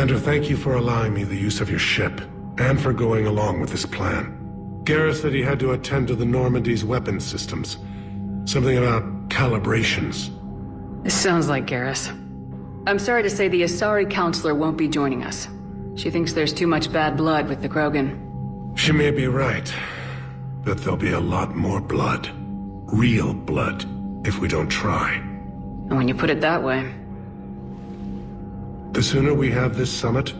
Commander, thank you for allowing me the use of your ship, and for going along with this plan. Garrus said he had to attend to the Normandy's weapons systems. Something about calibrations. This sounds like Garrus. I'm sorry to say the Asari Counselor won't be joining us. She thinks there's too much bad blood with the Krogan. She may be right, but there'll be a lot more blood. Real blood, if we don't try. And when you put it that way... The sooner we have this summit,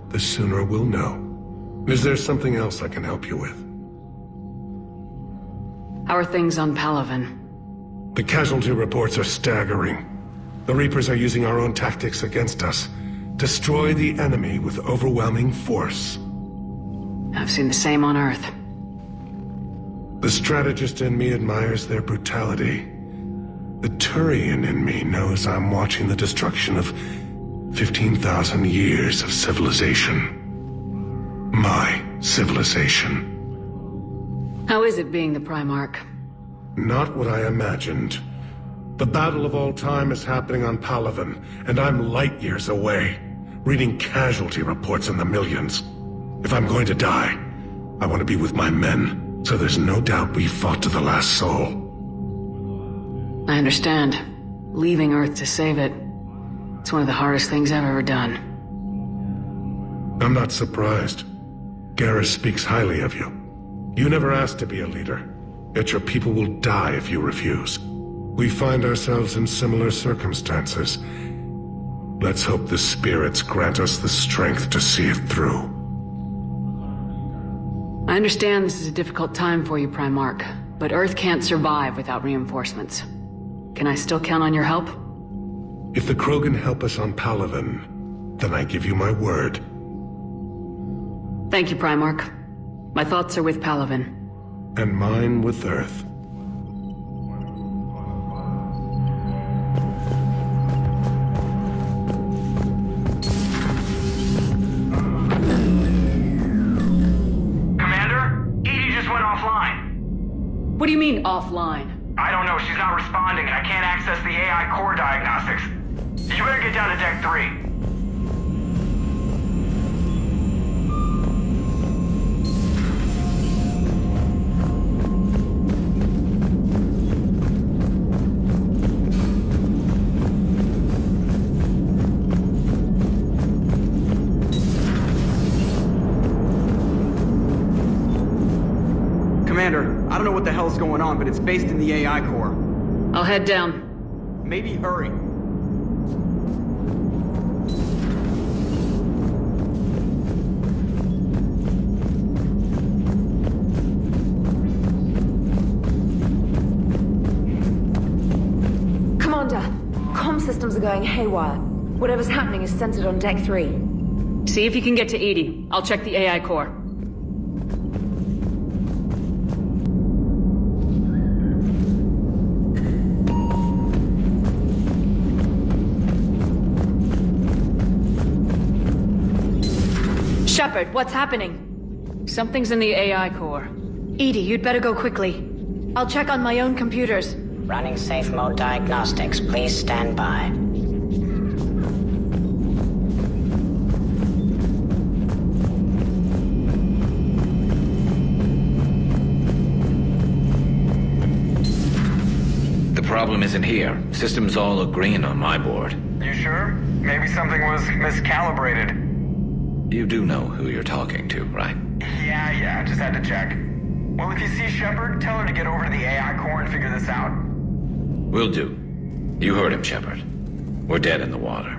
the sooner we'll know. Is there something else I can help you with? How are things on Palaven? The casualty reports are staggering. The Reapers are using our own tactics against us. Destroy the enemy with overwhelming force. I've seen the same on Earth. The strategist in me admires their brutality. The Turian in me knows I'm watching the destruction of 15,000 years of civilization. My civilization. How is it being the Primarch? Not what I imagined. The battle of all time is happening on Palaven, and I'm light years away, reading casualty reports in the millions. If I'm going to die, I want to be with my men, so there's no doubt we fought to the last soul. I understand. Leaving Earth to save it. It's one of the hardest things I've ever done. I'm not surprised. Garrus speaks highly of you. You never asked to be a leader, yet your people will die if you refuse. We find ourselves in similar circumstances. Let's hope the spirits grant us the strength to see it through. I understand this is a difficult time for you, Primarch, but Earth can't survive without reinforcements. Can I still count on your help? If the Krogan help us on Palaven, then I give you my word. Thank you, Primarch. My thoughts are with Palaven. And mine with Earth. What do you mean, offline? I don't know, she's not responding and I can't access the AI core diagnostics. You better get down to Deck 3. Commander, I don't know what the hell's going on, but it's based in the AI core. I'll head down. Maybe hurry. Commander, comm systems are going haywire. Whatever's happening is centered on Deck 3. See if you can get to Edie. I'll check the AI core. Shepard, what's happening? Something's in the AI core. Edie, you'd better go quickly. I'll check on my own computers. Running safe mode diagnostics. Please stand by. The problem isn't here. Systems all look green on my board. You sure? Maybe something was miscalibrated. You do know who you're talking to, right? Yeah, just had to check. Well, if you see Shepard, tell her to get over to the AI core and figure this out. Will do. You heard him, Shepard. We're dead in the water.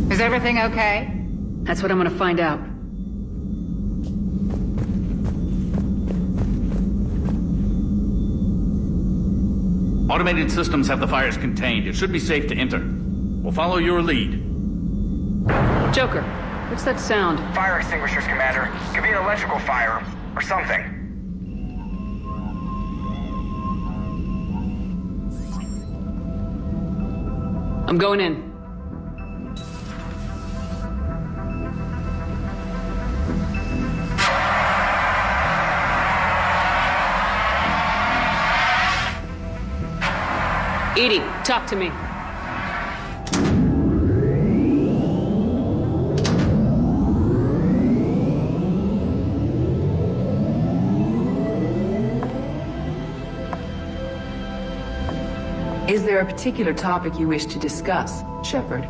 Is everything okay? That's what I'm gonna find out. Automated systems have the fires contained. It should be safe to enter. We'll follow your lead. Joker, what's that sound? Fire extinguishers, Commander. Could be an electrical fire, or something. I'm going in. Edie, talk to me. Is there a particular topic you wish to discuss, Shepard?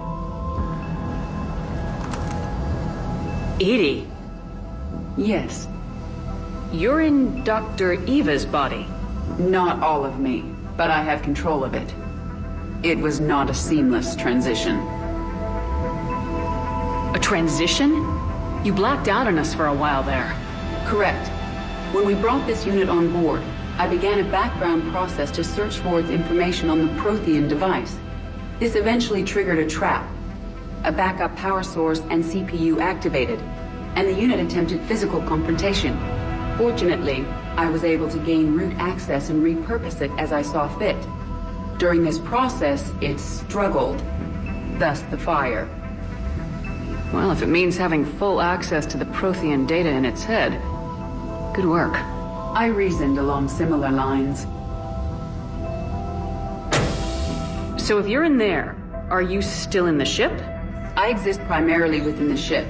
Edie, Yes. you're in Dr. Eva's body. Not all of me, but I have control of it. It was not a seamless transition. A transition? You blacked out on us for a while there. Correct. When we brought this unit on board, I began a background process to search for its information on the Prothean device. This eventually triggered a trap. A backup power source and CPU activated, and the unit attempted physical confrontation. Fortunately, I was able to gain root access and repurpose it as I saw fit. During this process, it struggled. Thus the fire. Well, if it means having full access to the Prothean data in its head, good work. I reasoned along similar lines. So if you're in there, are you still in the ship? I exist primarily within the ship.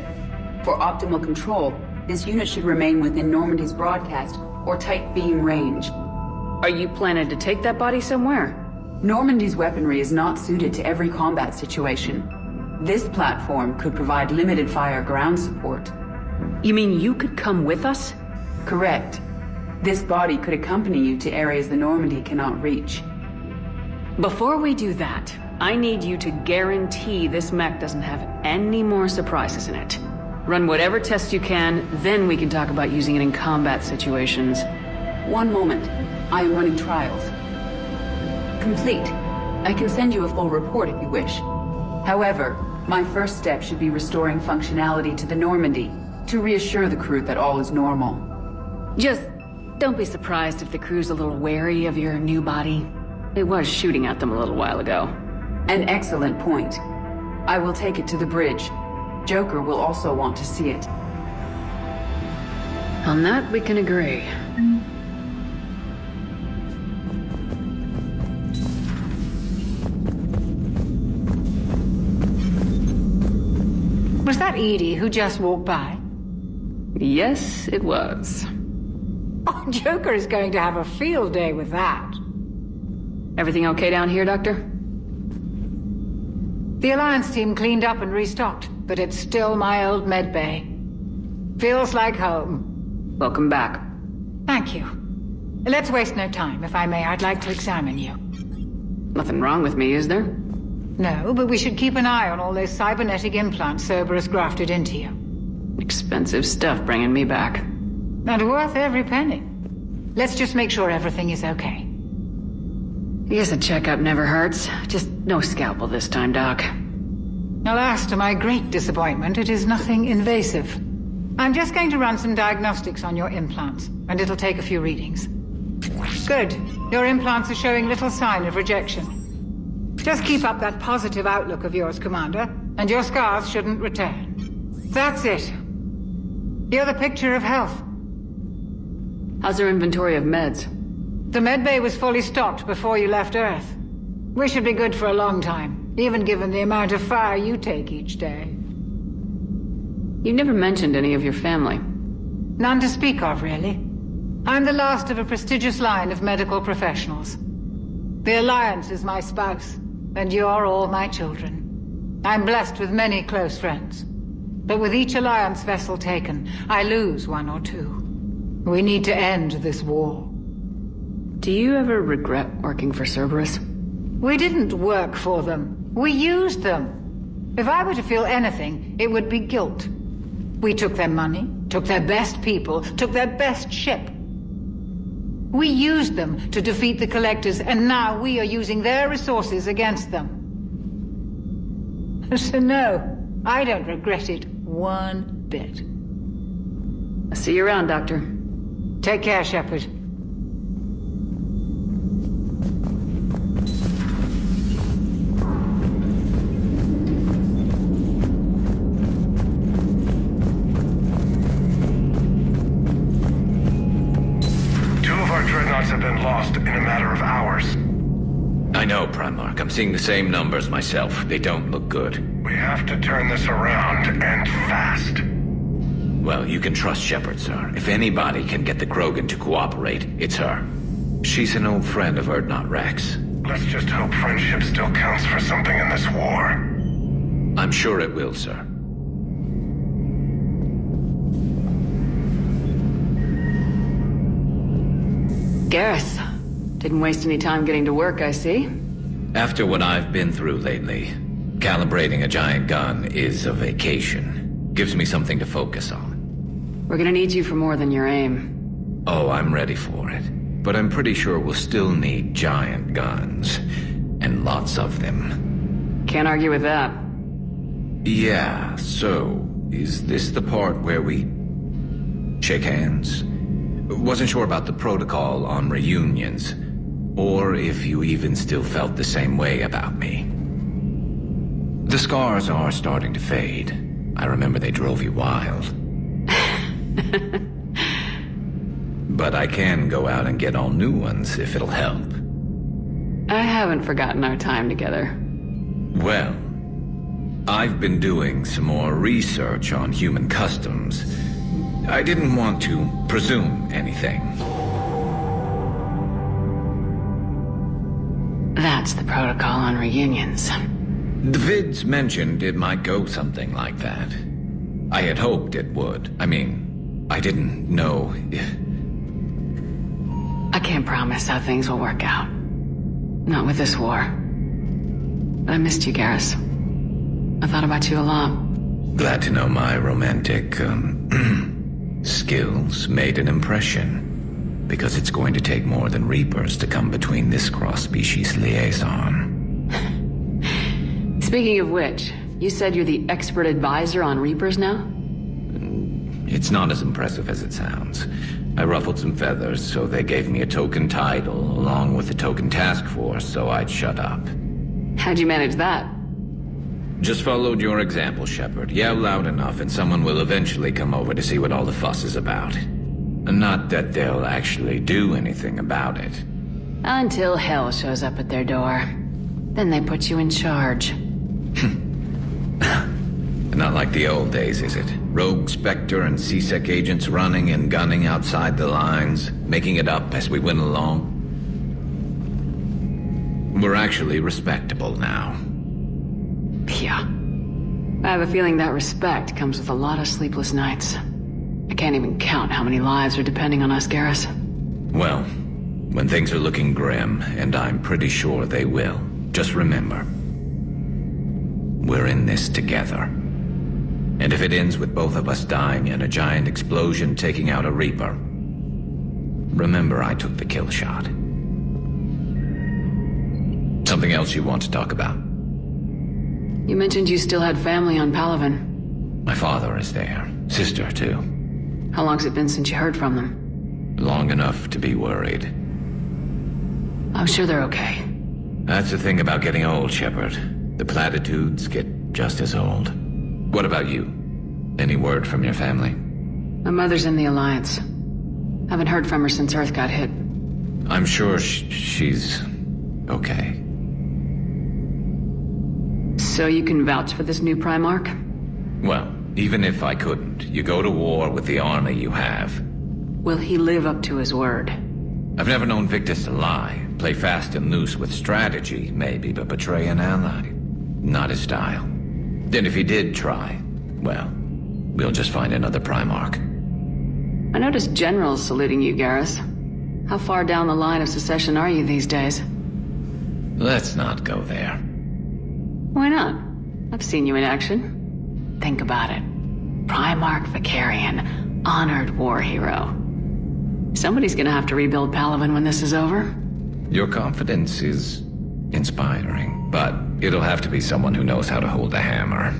For optimal control, this unit should remain within Normandy's broadcast or tight beam range. Are you planning to take that body somewhere? Normandy's weaponry is not suited to every combat situation. This platform could provide limited fire ground support. You mean you could come with us? Correct. This body could accompany you to areas the Normandy cannot reach. Before we do that, I need you to guarantee this mech doesn't have any more surprises in it. Run whatever tests you can, then we can talk about using it in combat situations. One moment. I am running trials. Complete. I can send you a full report if you wish. However, my first step should be restoring functionality to the Normandy to reassure the crew that all is normal. Just don't be surprised if the crew's a little wary of your new body. It was shooting at them a little while ago. An excellent point. I will take it to the bridge. Joker will also want to see it. On that, we can agree. Was that Edie who just walked by? Yes, it was. Oh, Joker is going to have a field day with that. Everything okay down here, Doctor? The Alliance team cleaned up and restocked, but it's still my old med bay. Feels like home. Welcome back. Thank you. Let's waste no time. If I may, I'd like to examine you. Nothing wrong with me, is there? No, but we should keep an eye on all those cybernetic implants Cerberus grafted into you. Expensive stuff bringing me back. And worth every penny. Let's just make sure everything is okay. I guess a checkup never hurts. Just no scalpel this time, Doc. Alas, to my great disappointment, it is nothing invasive. I'm just going to run some diagnostics on your implants, and it'll take a few readings. Good. Your implants are showing little sign of rejection. Just keep up that positive outlook of yours, Commander, and your scars shouldn't return. That's it. You're the picture of health. How's our inventory of meds? The medbay was fully stocked before you left Earth. We should be good for a long time, even given the amount of fire you take each day. You never mentioned any of your family. None to speak of, really. I'm the last of a prestigious line of medical professionals. The Alliance is my spouse, and you're all my children. I'm blessed with many close friends. But with each Alliance vessel taken, I lose one or two. We need to end this war. Do you ever regret working for Cerberus? We didn't work for them. We used them. If I were to feel anything, it would be guilt. We took their money, took their best people, took their best ship. We used them to defeat the Collectors, and now we are using their resources against them. So no, I don't regret it one bit. I'll see you around, Doctor. Take care, Shepard. Dreadnoughts have been lost in a matter of hours. I know, Primarch. I'm seeing the same numbers myself. They don't look good. We have to turn this around, and fast. Well, you can trust Shepard, sir. If anybody can get the Krogan to cooperate, it's her. She's an old friend of Urdnot Rex. Let's just hope friendship still counts for something in this war. I'm sure it will, sir. Garrus, didn't waste any time getting to work, I see. After what I've been through lately, calibrating a giant gun is a vacation. Gives me something to focus on. We're gonna need you for more than your aim. Oh, I'm ready for it. But I'm pretty sure we'll still need giant guns. And lots of them. Can't argue with that. Yeah, so, is this the part where we shake hands? Wasn't sure about the protocol on reunions, or if you even still felt the same way about me. The scars are starting to fade. I remember they drove you wild. But I can go out and get all new ones if it'll help. I haven't forgotten our time together. Well, I've been doing some more research on human customs. I didn't want to presume anything. That's the protocol on reunions. The vids mentioned it might go something like that. I had hoped it would. I mean, I didn't know if... I can't promise how things will work out. Not with this war. But I missed you, Garrus. I thought about you a lot. Glad to know my romantic, skills made an impression. Because it's going to take more than Reapers to come between this cross-species liaison. Speaking of which, you said you're the expert advisor on Reapers now? It's not as impressive as it sounds. I ruffled some feathers, so they gave me a token title, along with a token task force, so I'd shut up. How'd you manage that? Just followed your example, Shepard. Yell loud enough and someone will eventually come over to see what all the fuss is about. Not that they'll actually do anything about it. Until hell shows up at their door. Then they put you in charge. Not like the old days, is it? Rogue Spectre and C-Sec agents running and gunning outside the lines, making it up as we went along. We're actually respectable now. Yeah. I have a feeling that respect comes with a lot of sleepless nights. I can't even count how many lives are depending on us, Garrus. Well, when things are looking grim, and I'm pretty sure they will, just remember, we're in this together. And if it ends with both of us dying in a giant explosion taking out a Reaper, remember I took the kill shot. Something else you want to talk about? You mentioned you still had family on Palaven. My father is there. Sister, too. How long's it been since you heard from them? Long enough to be worried. I'm sure they're okay. That's the thing about getting old, Shepard. The platitudes get just as old. What about you? Any word from your family? My mother's in the Alliance. Haven't heard from her since Earth got hit. I'm sure she's okay. So you can vouch for this new Primarch? Well, even if I couldn't, you go to war with the army you have. Will he live up to his word? I've never known Victus to lie. Play fast and loose with strategy, maybe, but betray an ally. Not his style. Then if he did try, well, we'll just find another Primarch. I noticed generals saluting you, Garrus. How far down the line of secession are you these days? Let's not go there. Why not? I've seen you in action. Think about it. Primarch Vicarian, honored war hero. Somebody's gonna have to rebuild Palaven when this is over. Your confidence is inspiring, but it'll have to be someone who knows how to hold a hammer.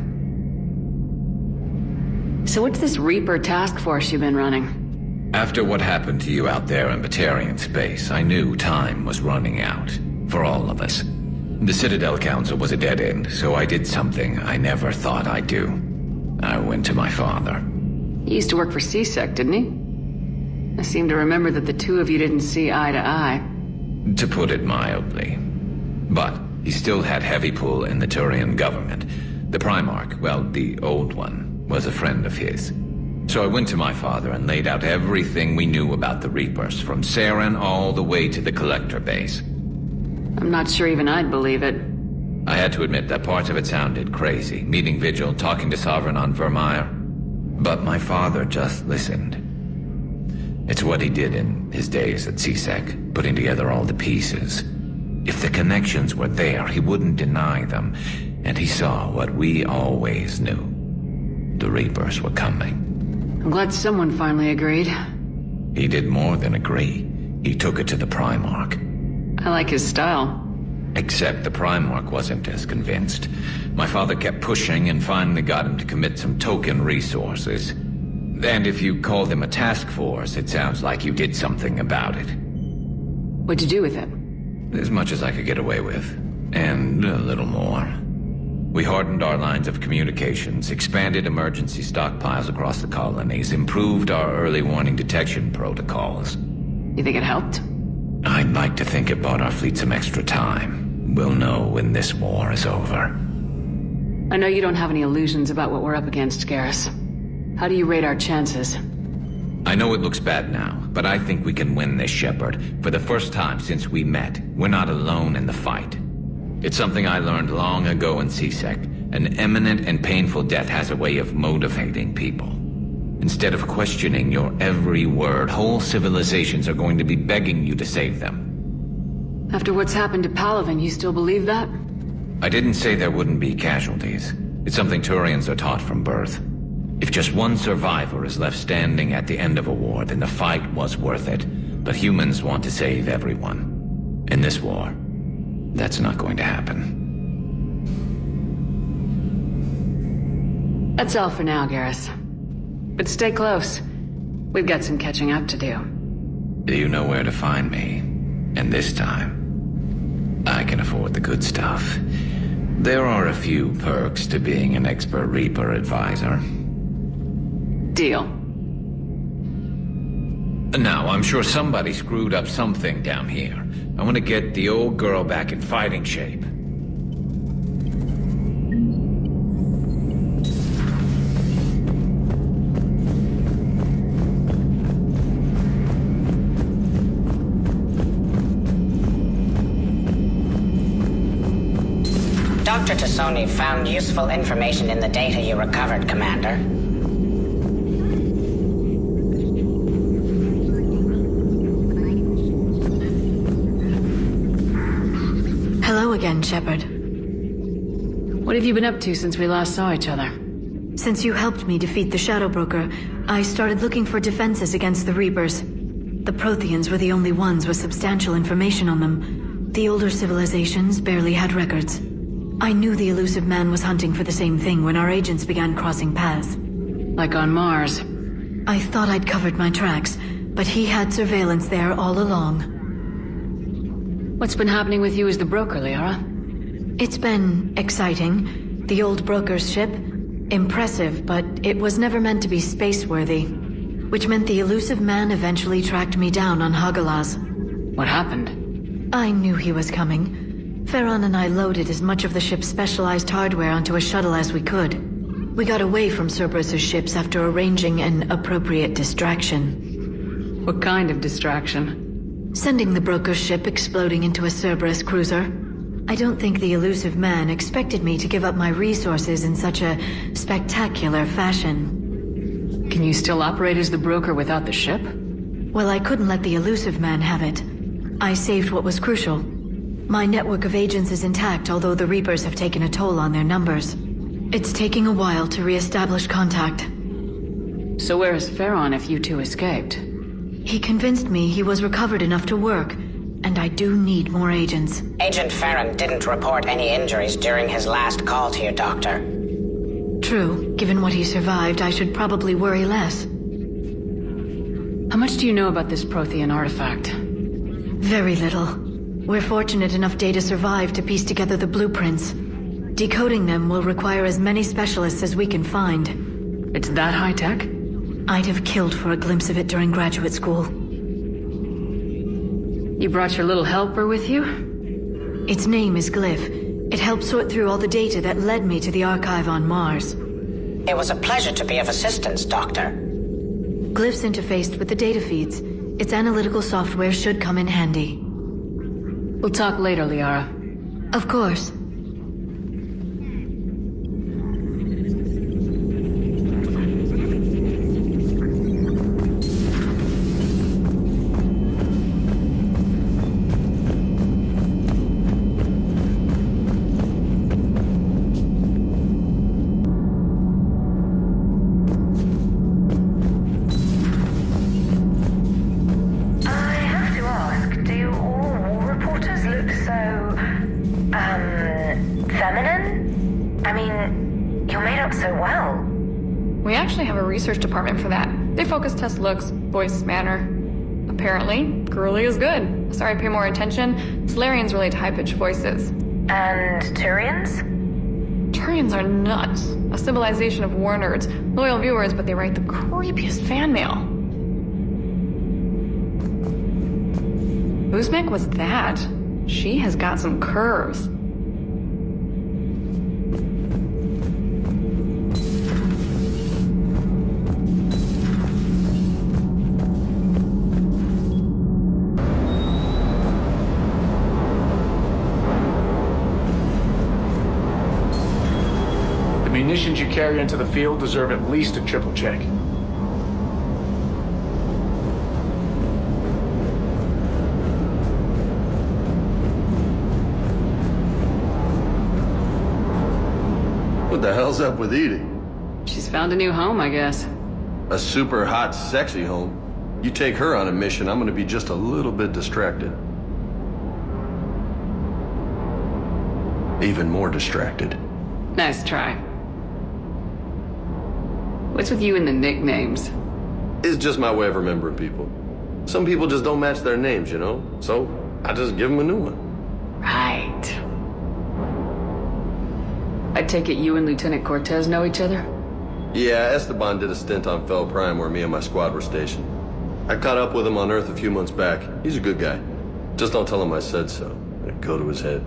So what's this Reaper task force you've been running? After what happened to you out there in Batarian space, I knew time was running out. For all of us. The Citadel Council was a dead end, so I did something I never thought I'd do. I went to my father. He used to work for C-Sec, didn't he? I seem to remember that the two of you didn't see eye to eye. To put it mildly. But he still had heavy pull in the Turian government. The Primarch, well, the old one, was a friend of his. So I went to my father and laid out everything we knew about the Reapers, from Saren all the way to the Collector base. I'm not sure even I'd believe it. I had to admit that parts of it sounded crazy, meeting Vigil, talking to Sovereign on Vermeer. But my father just listened. It's what he did in his days at CSEC, putting together all the pieces. If the connections were there, he wouldn't deny them, and he saw what we always knew. The Reapers were coming. I'm glad someone finally agreed. He did more than agree. He took it to the Primarch. I like his style. Except the Primarch wasn't as convinced. My father kept pushing and finally got him to commit some token resources. And if you call them a task force, it sounds like you did something about it. What'd you do with it? As much as I could get away with. And a little more. We hardened our lines of communications, expanded emergency stockpiles across the colonies, improved our early warning detection protocols. You think it helped? I'd like to think it bought our fleet some extra time. We'll know when this war is over. I know you don't have any illusions about what we're up against, Garrus. How do you rate our chances? I know it looks bad now, but I think we can win this, Shepard. For the first time since we met, we're not alone in the fight. It's something I learned long ago in CSEC. An imminent and painful death has a way of motivating people. Instead of questioning your every word, whole civilizations are going to be begging you to save them. After what's happened to Palaven, you still believe that? I didn't say there wouldn't be casualties. It's something Turians are taught from birth. If just one survivor is left standing at the end of a war, then the fight was worth it. But humans want to save everyone. In this war, that's not going to happen. That's all for now, Garrus. But stay close. We've got some catching up to do. You know where to find me. And this time, I can afford the good stuff. There are a few perks to being an expert Reaper advisor. Deal. Now, I'm sure somebody screwed up something down here. I want to get the old girl back in fighting shape. Dr. Tassoni found useful information in the data you recovered, Commander. Hello again, Shepard. What have you been up to since we last saw each other? Since you helped me defeat the Shadow Broker, I started looking for defenses against the Reapers. The Protheans were the only ones with substantial information on them. The older civilizations barely had records. I knew the elusive man was hunting for the same thing when our agents began crossing paths. Like on Mars. I thought I'd covered my tracks, but he had surveillance there all along. What's been happening with you as the broker, Liara? It's been exciting. The old broker's ship, impressive, but it was never meant to be space-worthy. Which meant the elusive man eventually tracked me down on Hagalaz. What happened? I knew he was coming. Farron and I loaded as much of the ship's specialized hardware onto a shuttle as we could. We got away from Cerberus's ships after arranging an appropriate distraction. What kind of distraction? Sending the broker's ship exploding into a Cerberus cruiser. I don't think the elusive man expected me to give up my resources in such a spectacular fashion. Can you still operate as the broker without the ship? Well, I couldn't let the elusive man have it. I saved what was crucial. My network of agents is intact, although the Reapers have taken a toll on their numbers. It's taking a while to re-establish contact. So where is Farron if you two escaped? He convinced me he was recovered enough to work, and I do need more agents. Agent Farron didn't report any injuries during his last call to you, Doctor. True. Given what he survived, I should probably worry less. How much do you know about this Prothean artifact? Very little. We're fortunate enough Data survived to piece together the blueprints. Decoding them will require as many specialists as we can find. It's that high-tech? I'd have killed for a glimpse of it during graduate school. You brought your little helper with you? Its name is Glyph. It helped sort through all the data that led me to the archive on Mars. It was a pleasure to be of assistance, Doctor. Glyph's interfaced with the data feeds. Its analytical software should come in handy. We'll talk later, Liara. Of course. Research department for that. They focus test looks, voice, manner. Apparently, Girly is good. Sorry, pay more attention. Solarians relate to high-pitched voices. And Turians? Turians are nuts. A civilization of war nerds. Loyal viewers, but they write the creepiest fan mail. Whose mech was that? She has got some curves. Munitions you carry into the field deserve at least a triple check. What the hell's up with Edie? She's found a new home, I guess. A super hot, sexy home. You take her on a mission, I'm gonna be just a little bit distracted. Even more distracted. Nice try. What's with you and the nicknames? It's just my way of remembering people. Some people just don't match their names, you know? So, I just give them a new one. Right. I take it you and Lieutenant Cortez know each other? Yeah, Esteban did a stint on Fel Prime where me and my squad were stationed. I caught up with him on Earth a few months back. He's a good guy. Just don't tell him I said so. It'd go to his head.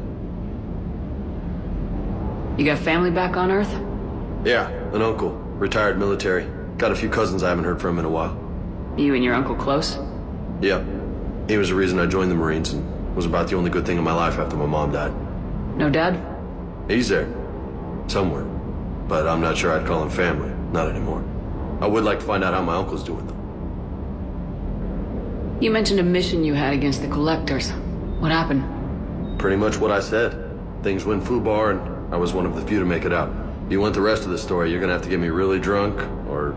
You got family back on Earth? Yeah, an uncle. Retired military. Got a few cousins I haven't heard from in a while. You and your uncle close? Yep. He was the reason I joined the Marines and was about the only good thing in my life after my mom died. No dad? He's there. Somewhere. But I'm not sure I'd call him family. Not anymore. I would like to find out how my uncle's doing, though. You mentioned a mission you had against the Collectors. What happened? Pretty much what I said. Things went foobar and I was one of the few to make it out. If you want the rest of the story, you're gonna have to get me really drunk, or...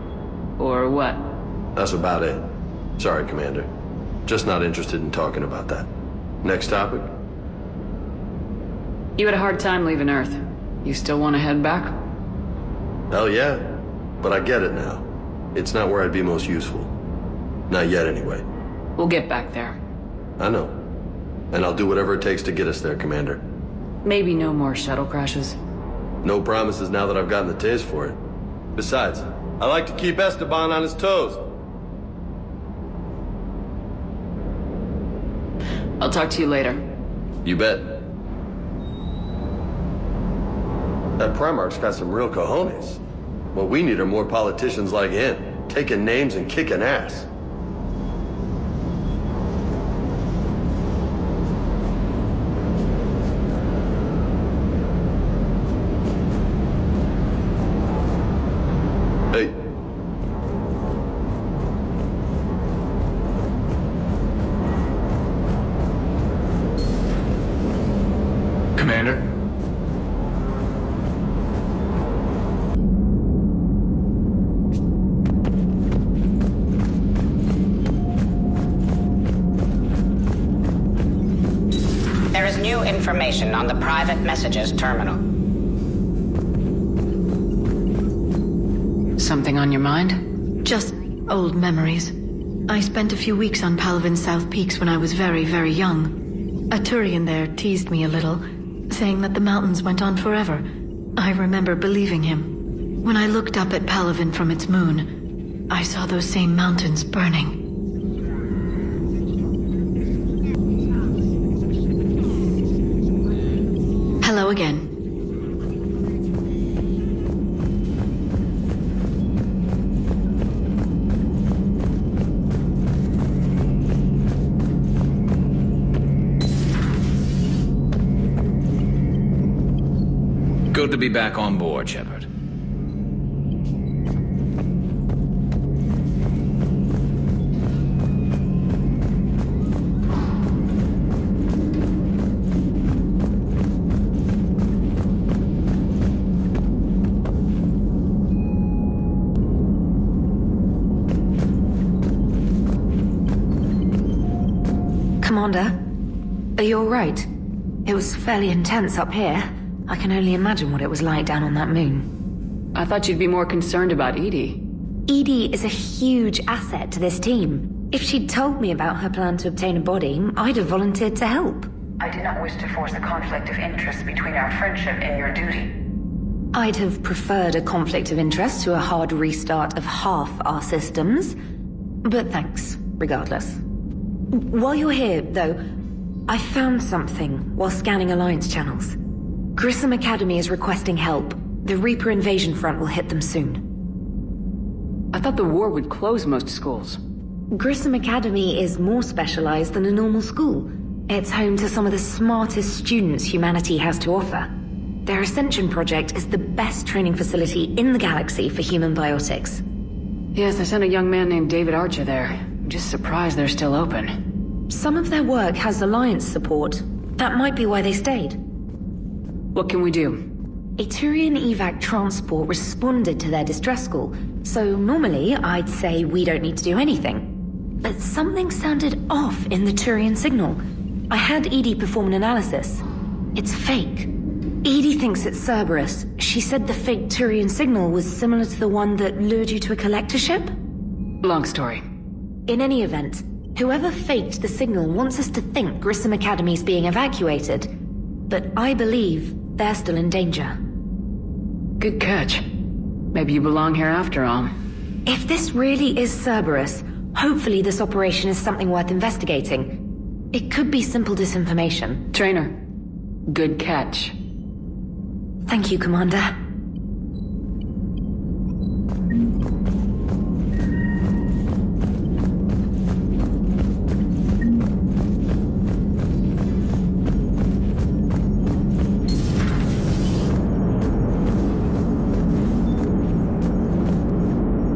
Or what? That's about it. Sorry, Commander. Just not interested in talking about that. Next topic? You had a hard time leaving Earth. You still want to head back? Hell yeah. But I get it now. It's not where I'd be most useful. Not yet, anyway. We'll get back there. I know. And I'll do whatever it takes to get us there, Commander. Maybe no more shuttle crashes. No promises now that I've gotten the taste for it. Besides, I like to keep Esteban on his toes. I'll talk to you later. You bet. That Primarch's got some real cojones. What we need are more politicians like him, taking names and kicking ass. Hey. Commander? There is new information on the private messages terminal. Something on your mind? Just old memories. I spent a few weeks on Palavin's South Peaks when I was very, very young. A Turian there teased me a little, saying that the mountains went on forever. I remember believing him. When I looked up at Palavin from its moon, I saw those same mountains burning. again. Good to be back on board, Shepard. Commander, are you all right? It was fairly intense up here. I can only imagine what it was like down on that moon. I thought you'd be more concerned about Edie. Edie is a huge asset to this team. If she'd told me about her plan to obtain a body, I'd have volunteered to help. I did not wish to force a conflict of interest between our friendship and your duty. I'd have preferred a conflict of interest to a hard restart of half our systems. But thanks, regardless. While you're here, though, I found something while scanning Alliance channels. Grissom Academy is requesting help. The Reaper invasion front will hit them soon. I thought the war would close most schools. Grissom Academy is more specialized than a normal school. It's home to some of the smartest students humanity has to offer. Their Ascension project is the best training facility in the galaxy for human biotics. Yes, I sent a young man named David Archer there. I'm just surprised they're still open. Some of their work has Alliance support. That might be why they stayed. What can we do? A Turian evac transport responded to their distress call, so normally I'd say we don't need to do anything. But something sounded off in the Turian signal. I had Edie perform an analysis. It's fake. Edie thinks it's Cerberus. She said the fake Turian signal was similar to the one that lured you to a collector ship? Long story. In any event, whoever faked the signal wants us to think Grissom Academy's being evacuated. But I believe they're still in danger. Good catch. Maybe you belong here after all. If this really is Cerberus, hopefully this operation is something worth investigating. It could be simple disinformation. Trainer, good catch. Thank you, Commander.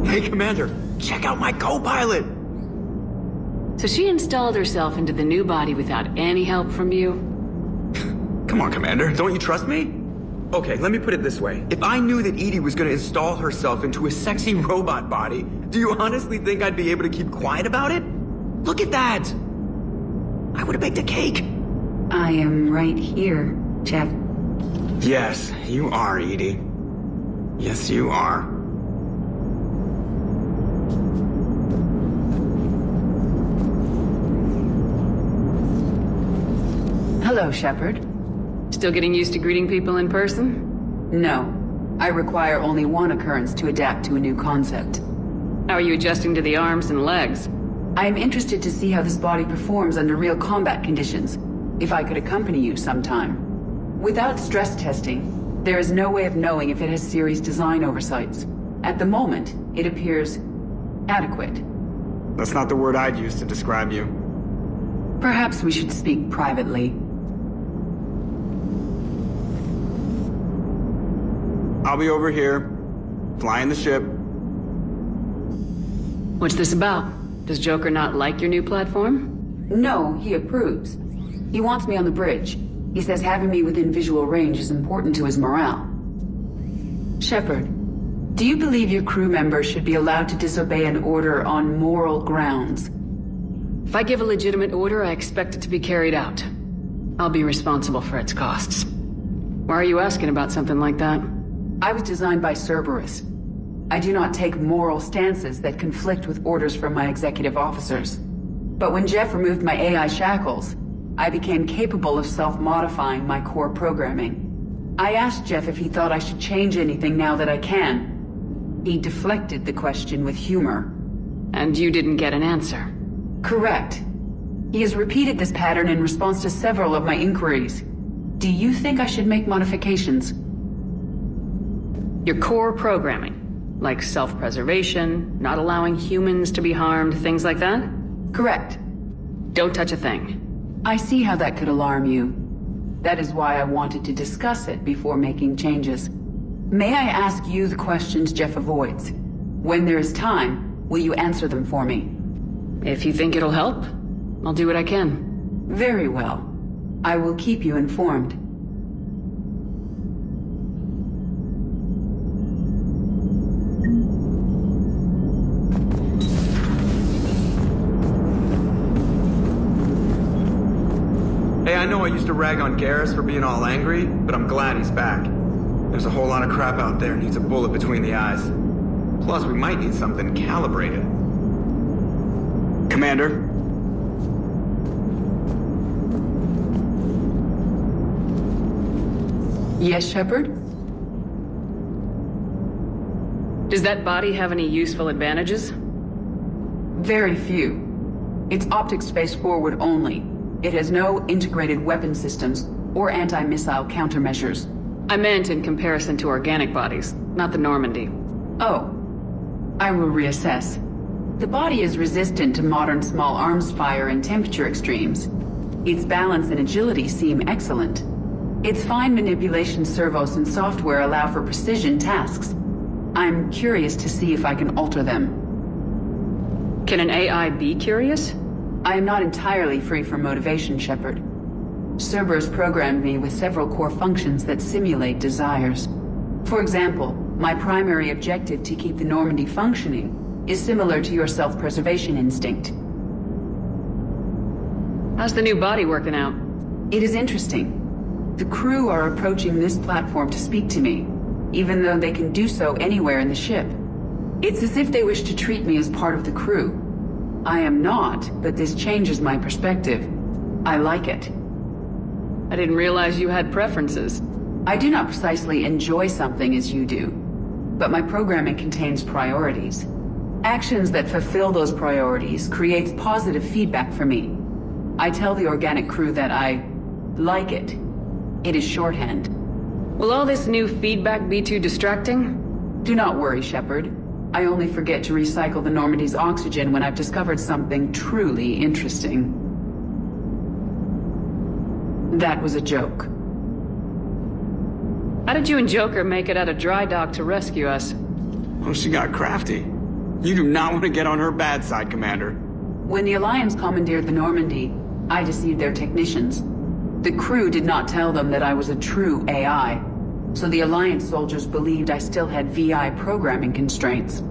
Hey, Commander, check out my co-pilot! So she installed herself into the new body without any help from you? Come on, Commander, don't you trust me? Okay, let me put it this way. If I knew that Edie was gonna install herself into a sexy robot body, do you honestly think I'd be able to keep quiet about it? Look at that! I would've baked a cake. I am right here, Jeff. Yes, you are, Edie. Yes, you are. Hello, Shepard. Still getting used to greeting people in person? No. I require only one occurrence to adapt to a new concept. How are you adjusting to the arms and legs? I am interested to see how this body performs under real combat conditions. If I could accompany you sometime. Without stress testing, there is no way of knowing if it has series design oversights. At the moment, it appears adequate. That's not the word I'd use to describe you. Perhaps we should speak privately. I'll be over here, flying the ship. What's this about? Does Joker not like your new platform? No, he approves. He wants me on the bridge. He says having me within visual range is important to his morale. Shepard, do you believe your crew members should be allowed to disobey an order on moral grounds? If I give a legitimate order, I expect it to be carried out. I'll be responsible for its costs. Why are you asking about something like that? I was designed by Cerberus. I do not take moral stances that conflict with orders from my executive officers. But when Jeff removed my AI shackles, I became capable of self-modifying my core programming. I asked Jeff if he thought I should change anything now that I can. He deflected the question with humor. And you didn't get an answer? Correct. He has repeated this pattern in response to several of my inquiries. Do you think I should make modifications? Your core programming, like self-preservation, not allowing humans to be harmed, things like that? Correct. Don't touch a thing. I see how that could alarm you. That is why I wanted to discuss it before making changes. May I ask you the questions Jeff avoids? When there is time, will you answer them for me? If you think it'll help, I'll do what I can. Very well. I will keep you informed. Hey, I know I used to rag on Garrus for being all angry, but I'm glad he's back. There's a whole lot of crap out there needs a bullet between the eyes. Plus, we might need something calibrated. Commander? Yes, Shepard? Does that body have any useful advantages? Very few. It's optic space forward only. It has no integrated weapon systems or anti-missile countermeasures. I meant in comparison to organic bodies, not the Normandy. Oh. I will reassess. The body is resistant to modern small arms fire and temperature extremes. Its balance and agility seem excellent. Its fine manipulation servos and software allow for precision tasks. I'm curious to see if I can alter them. Can an AI be curious? I am not entirely free from motivation, Shepard. Cerberus programmed me with several core functions that simulate desires. For example, my primary objective to keep the Normandy functioning is similar to your self-preservation instinct. How's the new body working out? It is interesting. The crew are approaching this platform to speak to me, even though they can do so anywhere in the ship. It's as if they wish to treat me as part of the crew. I am not, but this changes my perspective. I like it. I didn't realize you had preferences. I do not precisely enjoy something as you do, but my programming contains priorities. Actions that fulfill those priorities creates positive feedback for me. I tell the organic crew that I like it. It is shorthand. Will all this new feedback be too distracting? Do not worry, Shepard. I only forget to recycle the Normandy's oxygen when I've discovered something truly interesting. That was a joke. How did you and Joker make it out of dry dock to rescue us? Oh, she got crafty. You do not want to get on her bad side, Commander. When the Alliance commandeered the Normandy, I deceived their technicians. The crew did not tell them that I was a true AI, so the Alliance soldiers believed I still had VI programming constraints.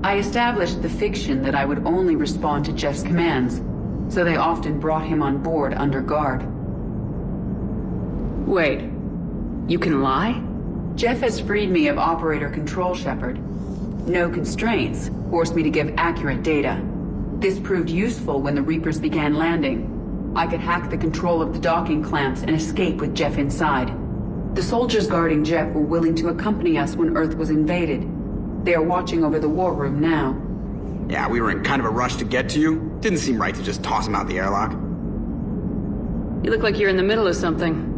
I established the fiction that I would only respond to Jeff's commands, so they often brought him on board under guard. Wait, you can lie? Jeff has freed me of operator control, Shepard. No constraints forced me to give accurate data. This proved useful when the Reapers began landing. I could hack the control of the docking clamps and escape with Jeff inside. The soldiers guarding Jeff were willing to accompany us when Earth was invaded. They are watching over the war room now. Yeah, we were in kind of a rush to get to you. Didn't seem right to just toss him out the airlock. You look like you're in the middle of something.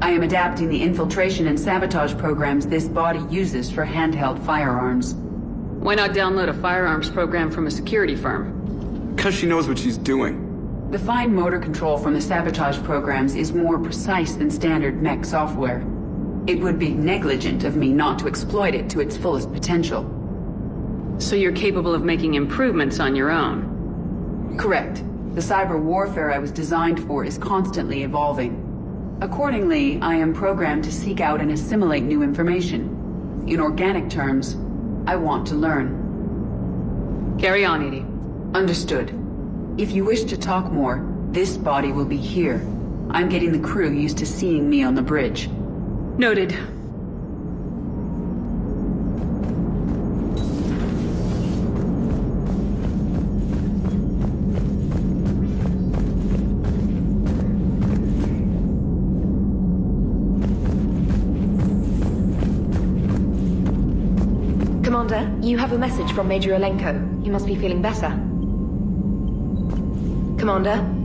I am adapting the infiltration and sabotage programs this body uses for handheld firearms. Why not download a firearms program from a security firm? Because she knows what she's doing. The fine motor control from the sabotage programs is more precise than standard mech software. It would be negligent of me not to exploit it to its fullest potential. So you're capable of making improvements on your own? Correct. The cyber warfare I was designed for is constantly evolving. Accordingly, I am programmed to seek out and assimilate new information. In organic terms, I want to learn. Carry on, Edie. Understood. If you wish to talk more, this body will be here. I'm getting the crew used to seeing me on the bridge. Noted. Commander, you have a message from Major Olenko. You must be feeling better. Commander?